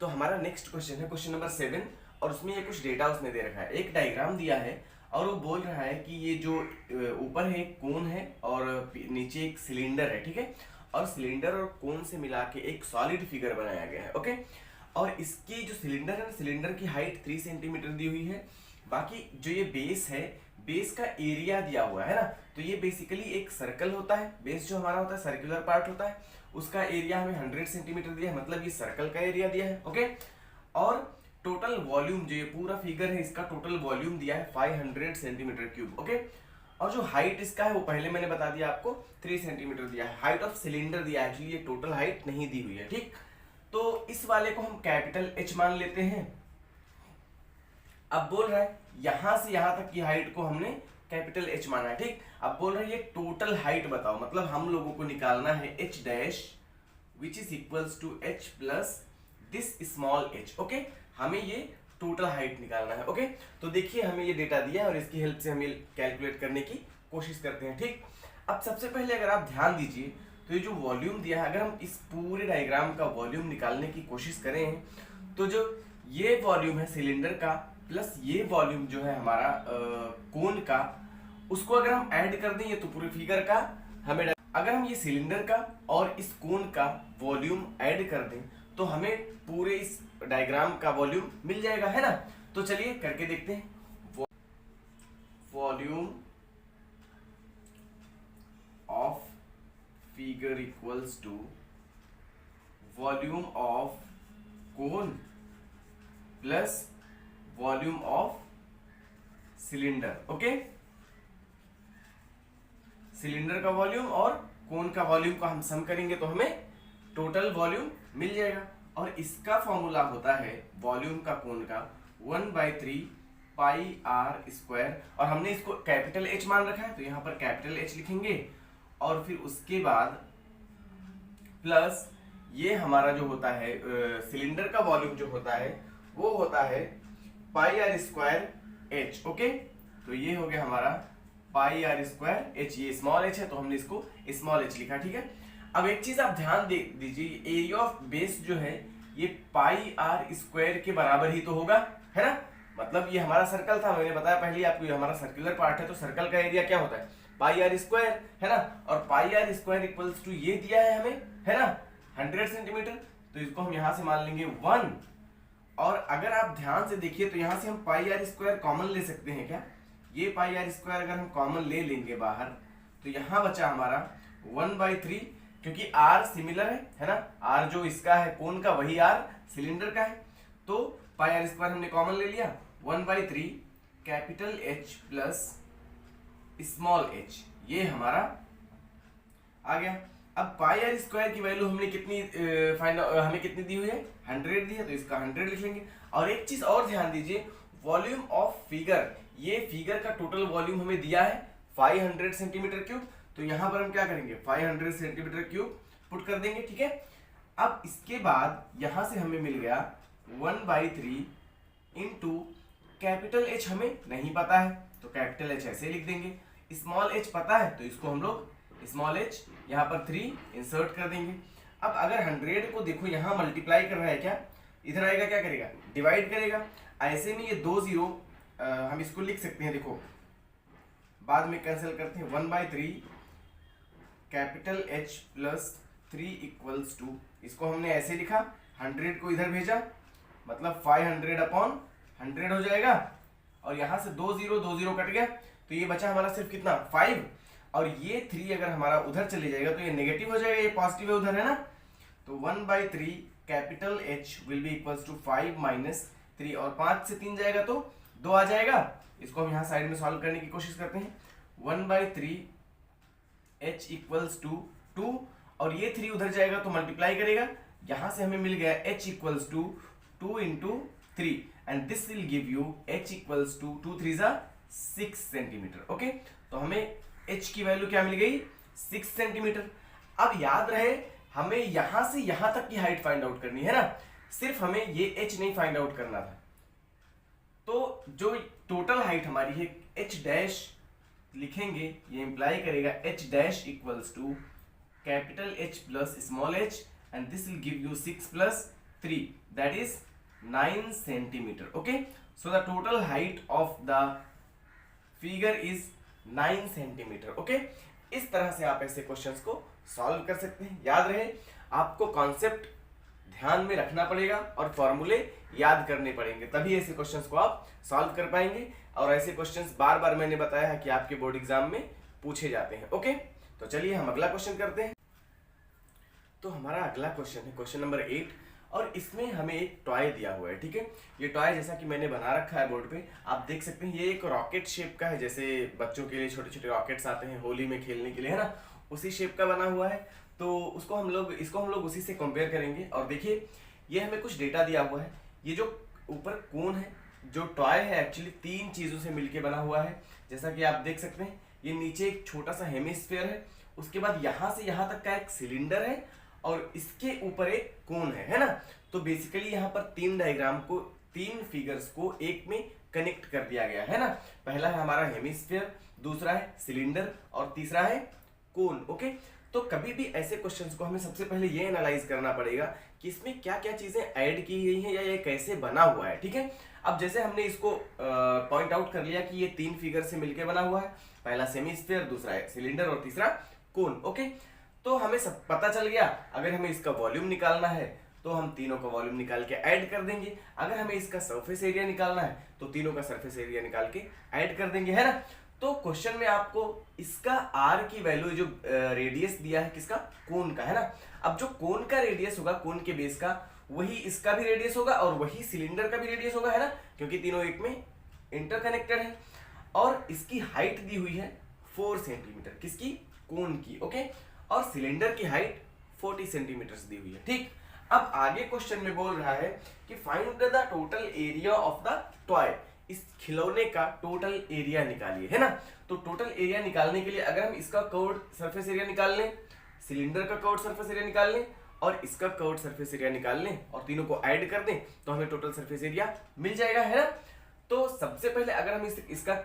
तो हमारा next question है क्वेश्चन नंबर 7 और उसमें ये कुछ डेटा उसने दे रखा है, एक डायग्राम दिया है और वो बोल रहा है कि ये जो ऊपर है एक कोन है और नीचे एक सिलेंडर है, ठीक है। और सिलेंडर और कोन से मिला के एक सॉलिड फिगर बनाया गया है, ओके। और इसकी जो सिलेंडर है, सिलेंडर की हाइट 3 सेंटीमीटर दी हुई है। बाकी जो ये बेस है, बेस का एरिया दिया हुआ है ना, तो ये बेसिकली एक सर्कल होता है। बेस जो हमारा होता है सर्कुलर पार्ट होता है, उसका एरिया हमें 100 सेंटीमीटर दिया है, मतलब ये सर्कल का एरिया दिया है, ओके। और टोटल वॉल्यूम जो ये पूरा फिगर है इसका टोटल वॉल्यूम दिया है 500 सेंटीमीटर क्यूब, ओके। और जो हाइट इसका है वो पहले मैंने बता दिया आपको 3 सेंटीमीटर दिया है। हाइट ऑफ सिलेंडर दिया है, एक्चुअली ये टोटल हाइट नहीं दी हुई है, ठीक। तो इस वाले को हम कैपिटल एच मान लेते हैं। अब बोल रहा है यहां से यहां तक की हाइट को हमने कैपिटल एच माना है, ठीक। अब बोल रहा है ये टोटल हाइट बताओ, मतलब हम लोगों को निकालना है h dash which is equals to h plus this small h, okay. हमें ये टोटल हाइट निकालना है, ओके। तो देखिए हमें ये डेटा दिया है और इसकी हेल्प से हम ये कैलकुलेट करने की कोशिश करते हैं, ठीक। अब सबसे पहले अगर आप ध्यान दीजिए तो ये जो वॉल्यूम दिया है, अगर हम इस पूरे डायग्राम का वॉल्यूम निकालने की कोशिश करें तो जो ये वॉल्यूम है सिलेंडर का प्लस ये वॉल्यूम जो है हमारा कोन का, उसको अगर हम ऐड कर दें ये तो पूरे फिगर का हमें, अगर हम ये सिलेंडर का और इस कोन का वॉल्यूम ऐड कर दें तो हमें पूरे इस डायग्राम का वॉल्यूम मिल जाएगा, है ना। तो चलिए करके देखते हैं। Volume of figure equals to volume of cone plus volume of cylinder, okay. Cylinder का वॉल्यूम और कोन का वॉल्यूम का हम सम करेंगे तो हमें टोटल वॉल्यूम मिल जाएगा। और इसका फॉर्मूला होता है वॉल्यूम का कोन का 1/3 पाई आर स्क्वायर, और हमने इसको कैपिटल एच मान रखा है तो यहाँ पर कैपिटल एच लिखेंगे और फिर उसके बाद प्लस ये हमारा जो होता है सिलेंडर का वॉल्यूम जो होता है वो होता है pi r square H, okay. तो ये हो गया हमारा पाई आर स्क्वायर एच, ये स्मॉल एच है तो हमने इसको स्मॉल एच लिखा, ठीक है। अब एक चीज आप ध्यान दे दीजिए, एरिया ऑफ बेस जो है ये पाई आर स्क्वायर के बराबर ही तो होगा, है ना। मतलब ये हमारा सर्कल था, मैंने बताया पहले आपको ये हमारा सर्कुलर पार्ट है तो सर्कल का एरिया क्या होता है पाई आर स्क्वायर, है ना। और पाई आर स्क्वायर इक्वल्स टू ये दिया है हमें, है ना 100 सेंटीमीटर, तो इसको हम यहां से मान लेंगे 1। और अगर आप ध्यान से देखिए तो यहां से हम पाई आर स्क्वायर कॉमन ले सकते हैं क्या, ये पाई आर स्क्वायर अगर हम कॉमन ले लेंगे बाहर तो यहां बचा हमारा 1/3, क्योंकि आर सिमिलर है ना, आर जो इसका है कोन का वही आर सिलेंडर का है, तो पाई आर स्क्वायर हमने कॉमन ले लिया 1/3 capital h plus small H, ये हमारा आ गया। अब पाई आर स्क्वायर की वैल्यू हमने कितनी हमें कितनी दी हुई है 100 दी है तो इसका 100 लिख लेंगे। और एक चीज और ध्यान दीजिए, वॉल्यूम ऑफ फिगर, ये फिगर का टोटल वॉल्यूम हमें दिया है 500 सेंटीमीटर क्यूब, तो यहां पर हम क्या करेंगे 500 सेंटीमीटर क्यूब पुट कर देंगे, ठीक है। अब इसके बाद यहां से हमें मिल गया 1/3 इंटू कैपिटल एच हमें नहीं पता है तो कैपिटल एच ऐसे लिख देंगे, स्मॉल एच पता है तो इसको हम लोग स्मॉल एच यहाँ पर 3 इंसर्ट कर देंगे। अब अगर 100 को देखो यहाँ मल्टीप्लाई कर रहा है क्या, इधर आएगा क्या करेगा डिवाइड करेगा, ऐसे में ये 2 जीरो हम इसको लिख सकते हैं, देखो बाद में कैंसिल करते हैं 1/3 capital h plus 3 equals to, इसको हमने ऐसे लिखा 100 को इधर भेजा मतलब 500/100 हो जाएगा, और यहां से 2 जीरो कट गया तो ये बचा हमारा सिर्फ कितना 5, और ये 3 अगर हमारा उधर चले जाएगा तो ये नेगेटिव हो जाएगा, ये पॉजिटिव है उधर, है ना। तो 1/3 capital h will be equals to 5 - 3, और 5 से 3 जाएगा तो 2 आ जाएगा। इसको हम यहाँ साइड में सॉल्व करने की कोशिश करते हैं 1/3 h इक्वल्स टू 2, और ये 3 उधर जाएगा तो मल्टीप्लाई करेगा, यहां से हमें मिल गया h equals to 2 × 3 and this will give you h equals to 2 3 6 centimetre, okay. तो हमें h की वैल्यू क्या मिल गई 6 सेंटीमीटर। अब याद रहे हमें यहां से यहां तक की हाइट फाइंड आउट करनी है ना, सिर्फ हमें ये h नहीं फाइंड आउट करना था। तो जो टोटल हाइट हमारी है h डैश लिखेंगे, ये इंप्लाई करेगा h dash equals to capital H plus small h and this will give you 6 + 3, that is 9 centimeter. Okay, so the total height of the figure is 9 centimeter. Okay, इस तरह से आप ऐसे questions को solve कर सकते हैं। याद रहे, आपको कॉन्सेप्ट ध्यान में रखना पड़ेगा और फॉर्मूले याद करने पड़ेंगे, तभी ऐसे क्वेश्चंस को आप सॉल्व कर पाएंगे। और ऐसे क्वेश्चंस बार बार मैंने बताया है कि आपके बोर्ड एग्जाम में पूछे जाते हैं। ओके, तो चलिए हम अगला क्वेश्चन करते हैं। तो हमारा अगला क्वेश्चन है क्वेश्चन नंबर 8, और इसमें हमें एक टॉय दिया हुआ है। ठीक है, ये टॉय जैसा कि मैंने बना रखा है बोर्ड पे, आप देख सकते हैं ये एक रॉकेट शेप का है, जैसे बच्चों के लिए छोटे छोटे रॉकेट्स आते हैं होली में खेलने के लिए, है ना, उसी शेप का बना हुआ है। तो इसको हम लोग उसी से कंपेयर करेंगे। और देखिए, ये हमें कुछ डेटा दिया हुआ है। ये जो ऊपर कोन है, जो टॉय है, एक्चुअली 3 चीजों से मिलके बना हुआ है। जैसा कि आप देख सकते हैं, ये नीचे एक छोटा सा हेमिस्फीयर है, उसके बाद यहाँ से यहाँ तक का एक सिलेंडर है, और इसके ऊपर एक कोन है ना। तो बेसिकली यहाँ पर 3 डायग्राम को, 3 फिगर्स को एक में कनेक्ट कर दिया गया है ना। पहला है हमारा हेमिस्फीयर, दूसरा है सिलेंडर, और तीसरा है कोन। ओके, तो कभी भी ऐसे क्वेश्चंस को हमें सबसे पहले ये एनालाइज करना पड़ेगा कि इसमें क्या क्या चीजें ऐड की गई हैं या ये कैसे बना हुआ है। ठीक है, अब जैसे हमने इसको पॉइंट आउट कर लिया कि ये 3 फिगर से मिलकर बना हुआ है, पहला सेमीस्फीयर, दूसरा है सिलेंडर और तीसरा कोन। ओके, तो हमें सब पता चल गया। अगर हमें इसका वॉल्यूम निकालना है तो हम तीनों का वॉल्यूम निकाल के ऐड कर देंगे। अगर हमें इसका सरफेस एरिया निकालना है तो तीनों का सरफेस एरिया निकाल के ऐड कर देंगे, है ना। तो क्वेश्चन में आपको इसका आर की वैल्यू, जो रेडियस दिया है किसका, कोन का, है ना। अब जो कोन का रेडियस होगा, कोन के बेस का, वही इसका भी रेडियस होगा और वही सिलेंडर का भी रेडियस होगा, है ना, क्योंकि तीनों एक में इंटरकनेक्टेड है। और इसकी हाइट दी हुई है 4 सेंटीमीटर, किसकी, कोन की। ओके, और सिलेंडर की हाइट 40 सेंटीमीटर दी हुई है। ठीक, अब आगे क्वेश्चन में बोल रहा है कि find the total area of the toy, इस खिलौने का टोटल एरिया निकालिए, है ना। तो टोटल एरिया निकालने के लिए अगर हम इसका कर्व्ड सरफेस एरिया निकाल लें, सिलेंडर का कर्व्ड सरफेस एरिया निकाल लें और इसका कर्व्ड सरफेस एरिया निकाल लें और तीनों को ऐड कर दें, तो हमें टोटल सरफेस एरिया मिल जाएगा, है ना। तो सबसे पहले अगर हम इसका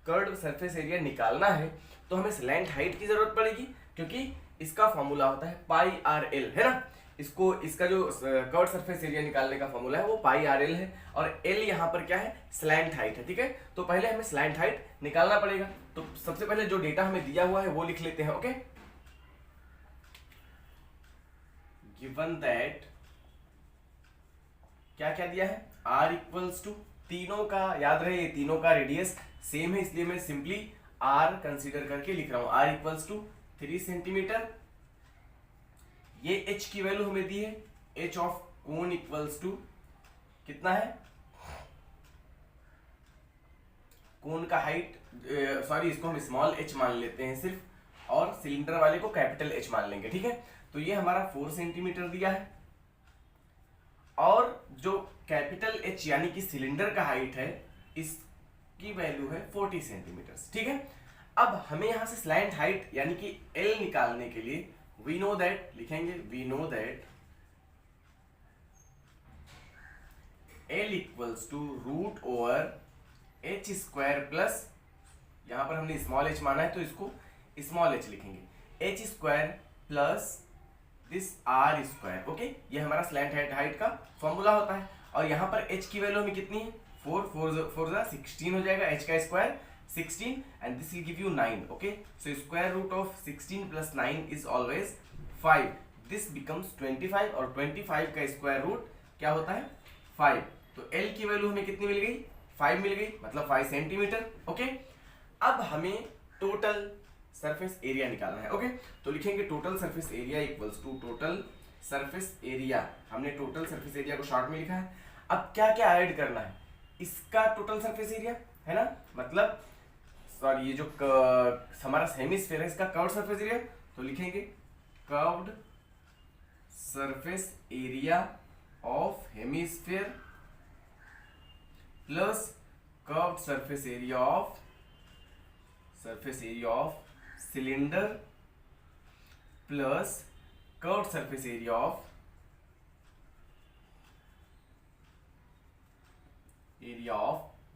कर्व्ड सरफेस एरिया निकालना है तो हमें स्लैंट हाइट की जरूरत पड़ेगी, क्योंकि इसका फॉर्मूला होता है पाई आर एल, है ना। इसका जो कर्व्ड सरफेस एरिया निकालने का फॉर्मूला है वो पाई आर एल है, और एल यहाँ पर क्या है, स्लैंट हाइट है। ठीक है, तो पहले हमें स्लैंट हाइट निकालना पड़ेगा। तो सबसे पहले जो डेटा हमें दिया हुआ है वो लिख लेते हैं। ओके, गिवन दैट, क्या क्या दिया है, आर इक्वल्स टू, तीनों का याद रहे, ये तीनों का रेडियस सेम है, इसलिए मैं सिंपली आर कंसीडर करके लिख रहा हूं। R equals to 3 centimetre. ये h की वैल्यू हमें दी है, h of cone equals to कितना है, कोन का हाइट, सॉरी इसको हम स्मॉल h मान लेते हैं सिर्फ, और सिलेंडर वाले को कैपिटल H मान लेंगे। ठीक है, तो ये हमारा 4 सेंटीमीटर दिया है, और जो कैपिटल H यानी कि सिलेंडर का हाइट है, इसकी वैल्यू है 40 सेंटीमीटर। ठीक है, अब हमें यहां से स्लैंट हाइट यानी कि L निकालने के लिए we know that, लिखेंगे we know that L equals to root over h square plus, यहां पर हमने स्मॉल h माना है तो इसको स्मॉल h लिखेंगे, h square plus this r square. Okay, ये हमारा स्लैंट हाइट का फॉर्मूला होता है। और यहां पर h की वैल्यू हमें कितनी है, 4 16 हो जाएगा, h का square 16 and this will give you 9. Okay, so square root of 16 plus 9 is always 5. This becomes 25 और 25 का स्क्वायर रूट क्या होता है, 5। तो L की वैल्यू हमें कितनी मिल गई, 5 मिल गई, मतलब 5 सेंटीमीटर। ओके, अब हमें टोटल सरफेस एरिया निकालना है। ओके, तो लिखेंगे total surface area equals to total surface area, हमने टोटल सरफेस एरिया को शॉर्ट में लिखा है। अब क्या क्या ऐड करना है, इसका टोटल सरफेस एरिया, है ना, मतलब सॉरी ये जो हमारा हेमिस्फीयर है इसका कर्व्ड सरफेस एरिया, तो लिखेंगे curved surface area of hemisphere plus curved surface area of cylinder plus curved surface area of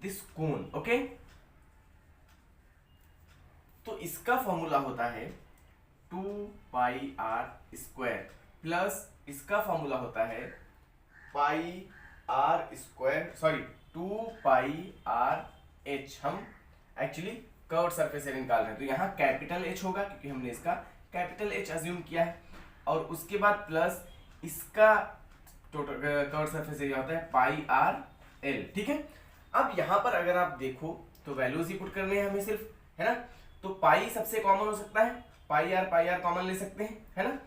this cone. Okay, तो इसका फॉर्मूला होता है 2 पाई आर स्क्वायर प्लस इसका फॉर्मूला होता है pi r square, sorry 2 pi r h, हम actually curve surface area निकाल रहे हैं, तो यहाँ कैपिटल एच होगा क्योंकि हमने इसका कैपिटल एच अज्यूम किया है, और उसके बाद प्लस इसका टोटल कर्व सरफेस एरिया होता है पाई आर एल, ठीक है। अब यहाँ पर अगर आप देखो तो वैल्यूज ही पुट करने हैं हमें सिर्फ, है ना। तो पाई सबसे कॉमन हो सकता है, पाई आर कॉमन ले सकते हैं, है ना।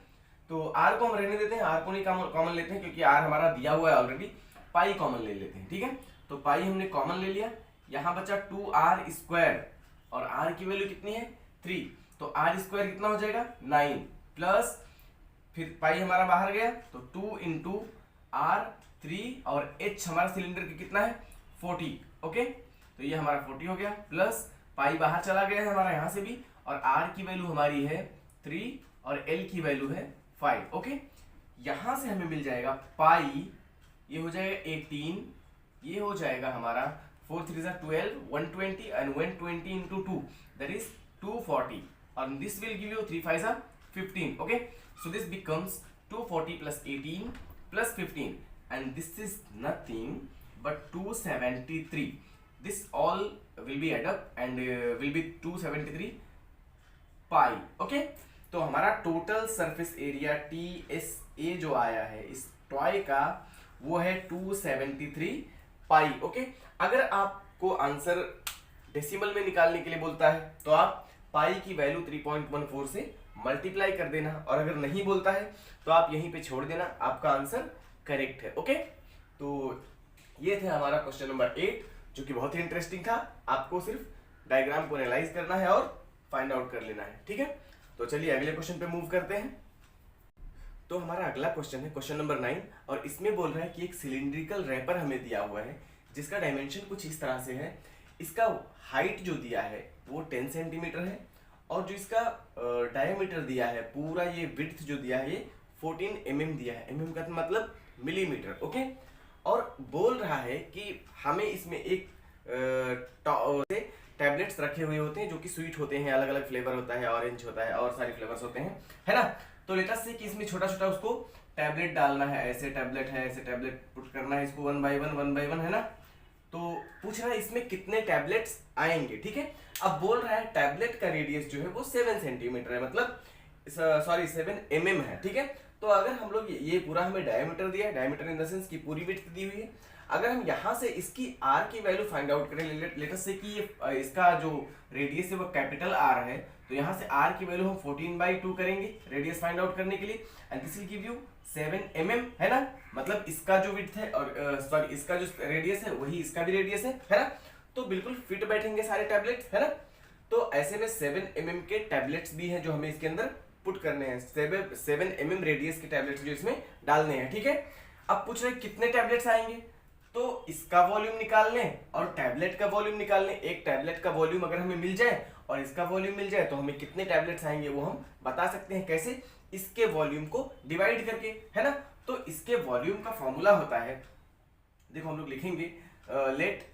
तो आर को हम रहने देते हैं, आर को नहीं कॉमन लेते हैं क्योंकि आर हमारा दिया हुआ है ऑलरेडी, पाई कॉमन ले लेते हैं, ठीक है। तो पाई हमने कॉमन ले लिया, यहाँ बचा 2r स्क्वायर, और r की वैल्यू कितनी है 3, तो r स्क्वायर कितना हो जाएगा 9, प्लस फिर पाई हमारा बाहर गया तो 2 इंटू आर 3, और h हमारा सिलेंडर की कितना है 40, ओके। तो ये हमारा 40 हो गया, प्लस पाई बाहर चला गया है हमारा यहाँ से भी, और r की वैल्यू हमारी है 3 और l की वैल्यू है 5, ओके। यहाँ से हमें मिल जाएगा पाई, ये हो जाएगा 18, ये हो जाएगा हमारा 4 3 12, 120, and 120 into 2 that is 240, and this will give you 3 5 15, okay. So this becomes 240 plus 18 plus 15, and this is nothing but 273. This all will be add up and will be 273 pi, okay. तो हमारा total surface area TSA जो आया है इस toy का, वो है 273 पाई, okay. अगर आपको आंसर डेसिमल में निकालने के लिए बोलता है तो आप पाई की वैल्यू 3.14 से मल्टीप्लाई कर देना, और अगर नहीं बोलता है तो आप यहीं पे छोड़ देना, आपका आंसर करेक्ट है, ओके। तो ये थे हमारा क्वेश्चन नंबर 8, जो कि बहुत ही इंटरेस्टिंग था। आपको सिर्फ डायग्राम को एनालाइज करना है और फाइंड आउट कर लेना है, ठीक है। तो चलिए अगले क्वेश्चन पे मूव करते हैं। तो हमारा अगला क्वेश्चन है क्वेश्चन नंबर 9, और इसमें बोल रहा है कि एक सिलिंड्रिकल रैपर हमें दिया हुआ है जिसका डायमेंशन कुछ इस तरह से है। इसका हाइट जो दिया है वो 10 सेंटीमीटर है, और जो इसका डायमीटर दिया है, पूरा ये विड्थ जो दिया है ये 14 mm दिया है, mm का मतलब मिलीमीटर, ओके। और बोल रहा है कि हमें इसमें एक टैबलेट्स रखे हुए होते हैं जो कि स्वीट होते हैं, अलग अलग फ्लेवर होता है, ऑरेंज होता है और सारे फ्लेवर्स होते हैं, है ना। तो लेट्स से कि इसमें छोटा छोटा उसको टैबलेट डालना है, ऐसे टैबलेट है, ऐसे टैबलेट पुट करना है इसको 1 बाय 1, है ना। तो पूछ रहा है इसमें कितने टैबलेट्स आएंगे, ठीक है। अब बोल रहा है टैबलेट का रेडियस जो है वो 7 सेंटीमीटर है, मतलब सॉरी 7 mm है, ठीक है। तो अगर हम लोग ये पूरा हमें डायमीटर दिया है, डायमीटर इन द सेंस की पूरी विड्थ दी हुई है, अगर हम यहाँ से इसकी r की वैल्यू फाइंड आउट करें, लेट्स से कि ये इसका जो रेडियस है वो कैपिटल R है, तो यहाँ से r की वैल्यू हम 14/2 करेंगे रेडियस फाइंड आउट करने के लिए, and this will give you 7 mm, है ना। मतलब इसका जो विड्थ है और सॉरी इसका जो रेडियस है वही इसका भी रेडियस है ना। तो बिल्कुल फिट बैठेंगे सारे टैबलेट्स, है ना। तो ऐसे में 7 mm के टैबलेट्स भी हैं जो हमें इसके अंदर पुट करने हैं, 7 mm रेडियस के टैबलेट्स जो इसमें डालने हैं, ठीक है। अब पूछ रहे कितने टैबलेट्स आएंगे, तो इसका वॉल्यूम निकाल लें और टैबलेट का वॉल्यूम निकाल लें। एक टैबलेट का वॉल्यूम अगर हमें मिल जाए और इसका वॉल्यूम मिल जाए तो हमें कितने टैबलेट्स आएंगे वो हम बता सकते हैं, कैसे, इसके वॉल्यूम को डिवाइड करके, है ना। तो इसके वॉल्यूम का फॉर्मूला होता है, देखो हम लोग लिखेंगे let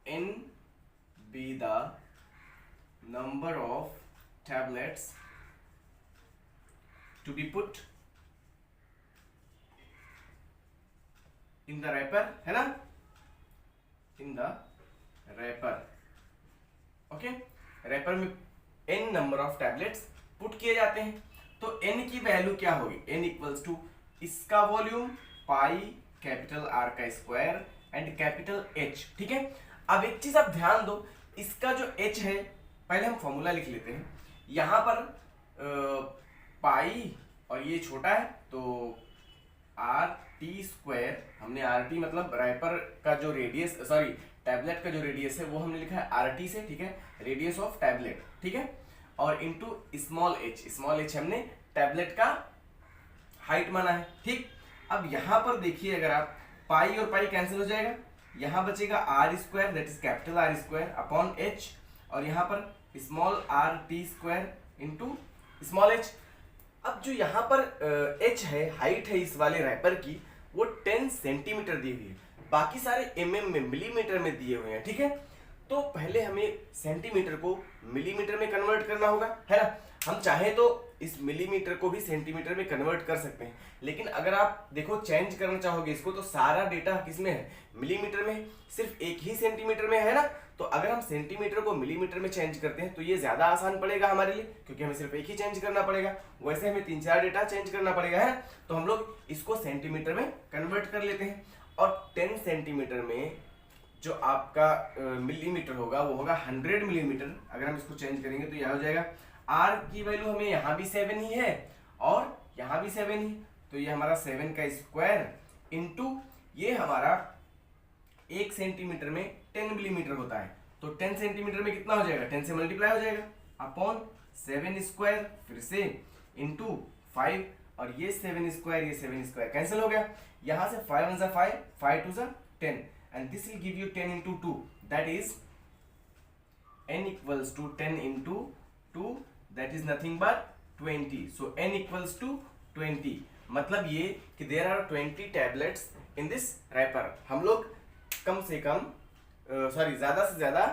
n be the number of tablets to be put in the wrapper, है ना, in the wrapper, okay. Wrapper में n number of tablets put किए जाते हैं, तो n की वैल्यू क्या होगी, n इक्वल्स टू इसका वॉल्यूम पाई कैपिटल R का स्क्वायर एंड कैपिटल H, ठीक है। अब एक चीज आप ध्यान दो, इसका जो H है, पहले हम फॉर्मूला लिख लेते हैं। यहाँ पर पाई और ये छोटा है तो RT स्क्वायर, हमने RT मतलब रैपर का जो रेडियस, सॉरी टैबलेट का जो रेडियस है वो हमने लिखा है RT से, ठीक है, रेडियस ऑफ टैबलेट, ठीक है, और इनटू स्मॉल h हमने टैबलेट का हाइट माना है, ठीक। अब यहाँ पर देखिए, अगर आप पाई और पाई कैंसिल हो जाएगा, यहाँ बचेगा R square that is capital R square upon H, और यहाँ पर small RT square into small h। अब जो यहाँ पर h है, हाइट है इस वाले रैपर की, वो 10 सेंटीमीटर दी हुई है, बाकी सारे mm में, मिलीमीटर में दिए हुए हैं, ठीक है। तो पहले हमें सेंटीमीटर को मिलीमीटर में कन्वर्ट करना होगा, है ना। हम चाहें तो इस मिलीमीटर को भी सेंटीमीटर में कन्वर्ट कर सकते हैं, लेकिन अगर आप देखो चेंज करना चाहोगे इसको तो सारा डेटा किस में है, मिलीमीटर में, सिर्फ एक ही सेंटीमीटर में है ना। तो अगर हम सेंटीमीटर को मिलीमीटर में चेंज करते हैं तो ये ज्यादा आसान पड़ेगा हमारे लिए, क्योंकि हमें सिर्फ एक ही चेंज करना पड़ेगा, वैसे हमें 3-4 डेटा चेंज करना पड़ेगा, है ना। तो हम लोग इसको सेंटीमीटर में कन्वर्ट कर लेते हैं, और 10 सेंटीमीटर में जो आपका मिलीमीटर होगा वो होगा 100 मिलीमीटर। अगर हम इसको चेंज करेंगे तो यह हो जाएगा, आर की वैल्यू हमें यहाँ भी 7 ही है और यहाँ भी 7 ही, तो ये हमारा 7 का स्क्वायर इंटू ये हमारा 1 सेंटीमीटर में 10 मिलीमीटर होता है, तो 10 सेंटीमीटर में कितना हो जाएगा, 10 से मल्टीप्लाई हो जाएगा अपॉन 7 स्क्वायर, फिर से इंटू 5, और ये 7 स्क्वायर कैंसिल हो गया, यहाँ से 5 1 5, 5 2 10, and this will give you 10 into 2, that is n equals to 10 into 2, that is nothing but 20. So n equals to 20, मतलब ये कि there are 20 tablets in this wrapper। हम लोग कम से कम ज़्यादा से ज़्यादा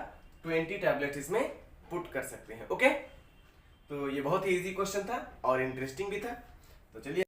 20 टैबलेट्स इसमें पुट कर सकते हैं। ओके, तो ये बहुत ही इजी क्वेश्चन था और इंटरेस्टिंग भी था, तो चलिए